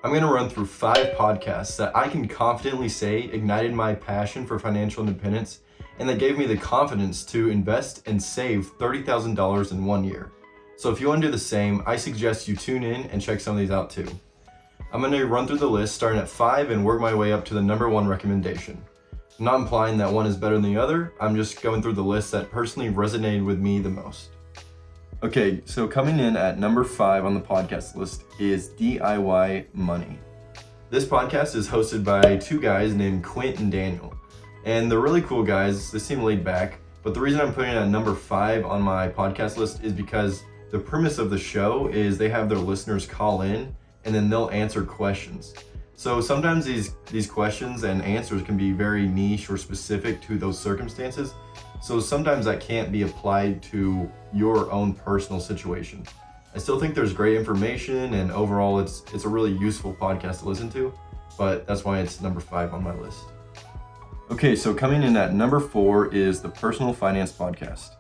I'm going to run through 5 podcasts that I can confidently say ignited my passion for financial independence and that gave me the confidence to invest and save $30,000 in 1 year. So if you want to do the same, I suggest you tune in and check some of these out too. I'm going to run through the list starting at 5 and work my way up to the number 1 recommendation. I'm not implying that one is better than the other, I'm just going through the list that personally resonated with me the most. Okay, so coming in at number 5 on the podcast list is DIY Money. This podcast is hosted by 2 guys named Quint and Daniel. And they're really cool guys, they seem laid back, but the reason I'm putting it at number 5 on my podcast list is because the premise of the show is they have their listeners call in and then they'll answer questions. So sometimes these questions and answers can be very niche or specific to those circumstances. So sometimes that can't be applied to your own personal situation. I still think there's great information and overall it's a really useful podcast to listen to, but that's why it's number 5 on my list. Okay, so coming in at number 4 is the Personal Finance Podcast.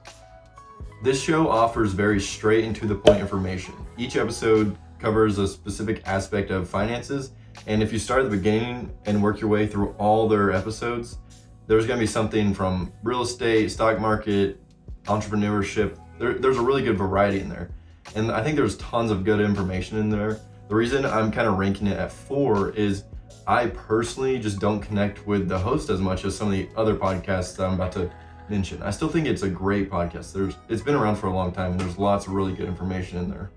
This show offers very straight and to the point information. Each episode covers a specific aspect of finances, and if you start at the beginning and work your way through all their episodes, there's going to be something from real estate, stock market, entrepreneurship. There's a really good variety in there. And I think there's tons of good information in there. The reason I'm kind of ranking it at 4 is I personally just don't connect with the host as much as some of the other podcasts that I'm about to mention. I still think it's a great podcast. It's been around for a long time and there's lots of really good information in there.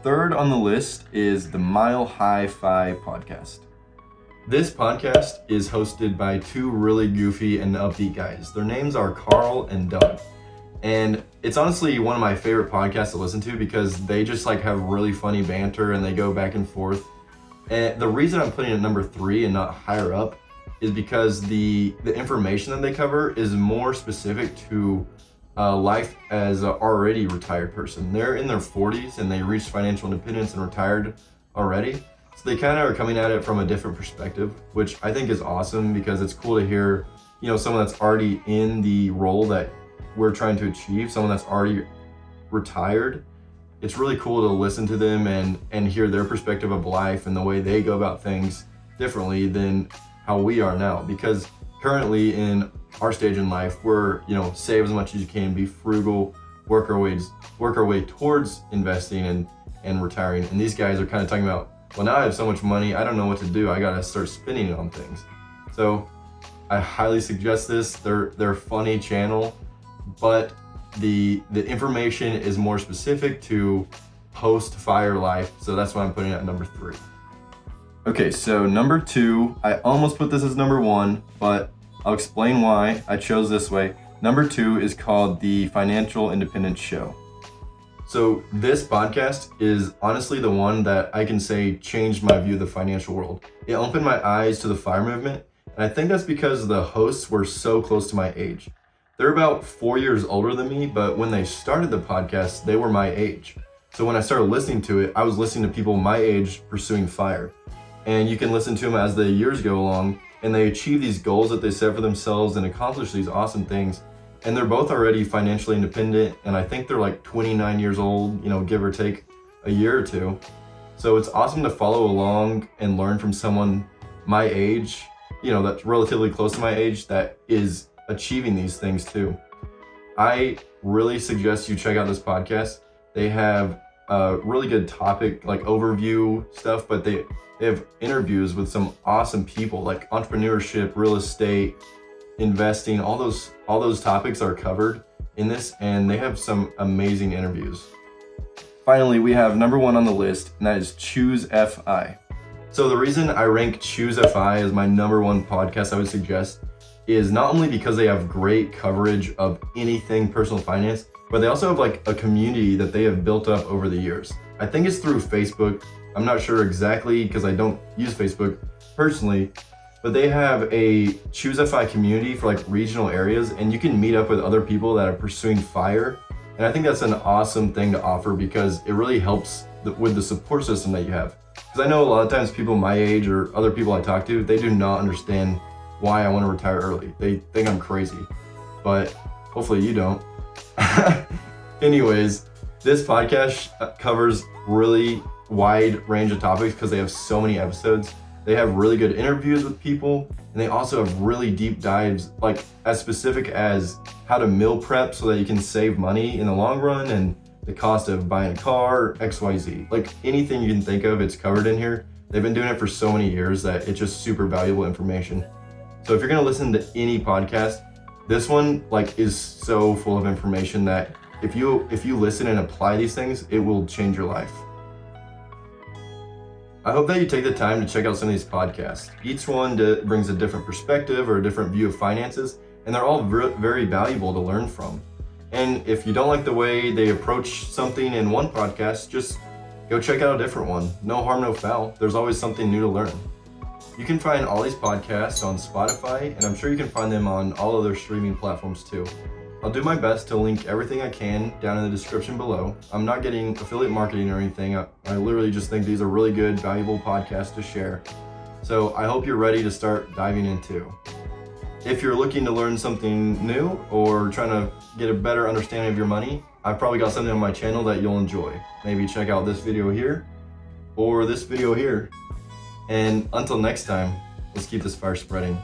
Third on the list is the Mile High Fi podcast. This podcast is hosted by 2 really goofy and upbeat guys. Their names are Carl and Doug. And it's honestly one of my favorite podcasts to listen to because they just have really funny banter and they go back and forth. And the reason I'm putting it at number 3 and not higher up is because the information that they cover is more specific to life as an already retired person. They're in their 40s and they reached financial independence and retired already. So they kind of are coming at it from a different perspective, which I think is awesome because it's cool to hear, someone that's already in the role that we're trying to achieve, someone that's already retired. It's really cool to listen to them and hear their perspective of life and the way they go about things differently than how we are now. Because currently in our stage in life, we're, save as much as you can, be frugal, work our way towards investing and retiring. And these guys are kind of talking about, well, now I have so much money, I don't know what to do. I gotta start spending it on things. So I highly suggest this. They're a funny channel, but the information is more specific to post-FIRE life. So that's why I'm putting it at number 3. Okay, so number 2, I almost put this as number 1, but I'll explain why I chose this way. Number 2 is called the Financial Independence Show. So this podcast is honestly the one that I can say changed my view of the financial world. It opened my eyes to the FIRE movement, and I think that's because the hosts were so close to my age. They're about 4 years older than me, but when they started the podcast, they were my age. So when I started listening to it, I was listening to people my age pursuing FIRE. And you can listen to them as the years go along, and they achieve these goals that they set for themselves and accomplish these awesome things. And they're both already financially independent, and I think they're 29 years old, give or take a year or 2. So it's awesome to follow along and learn from someone my age, that's relatively close to my age, that is achieving these things too. I really suggest you check out this podcast. They have a really good topic, overview stuff, but they have interviews with some awesome people like entrepreneurship, real estate, investing, all those topics are covered in this, and they have some amazing interviews. Finally, we have number 1 on the list, and that is ChooseFI. So the reason I rank ChooseFI as my number 1 podcast I would suggest is not only because they have great coverage of anything personal finance, but they also have a community that they have built up over the years. I think it's through Facebook. I'm not sure exactly because I don't use Facebook personally, but they have a ChooseFi community for regional areas, and you can meet up with other people that are pursuing FIRE. And I think that's an awesome thing to offer because it really helps with the support system that you have. Because I know a lot of times people my age or other people I talk to, they do not understand why I want to retire early. They think I'm crazy, but hopefully you don't. Anyways, this podcast covers really wide range of topics because they have so many episodes. They have really good interviews with people, and they also have really deep dives, like as specific as how to meal prep so that you can save money in the long run, and the cost of buying a car, XYZ. Like anything you can think of, it's covered in here. They've been doing it for so many years that it's just super valuable information. So if you're gonna listen to any podcast, this one is so full of information that if you listen and apply these things, it will change your life. I hope that you take the time to check out some of these podcasts. Each one brings a different perspective or a different view of finances, and they're all very valuable to learn from. And if you don't like the way they approach something in one podcast, just go check out a different one. No harm, no foul. There's always something new to learn. You can find all these podcasts on Spotify, and I'm sure you can find them on all other streaming platforms too. I'll do my best to link everything I can down in the description below. I'm not getting affiliate marketing or anything. I literally just think these are really good, valuable podcasts to share. So I hope you're ready to start diving into. If you're looking to learn something new or trying to get a better understanding of your money, I've probably got something on my channel that you'll enjoy. Maybe check out this video here or this video here. And until next time, let's keep this fire spreading.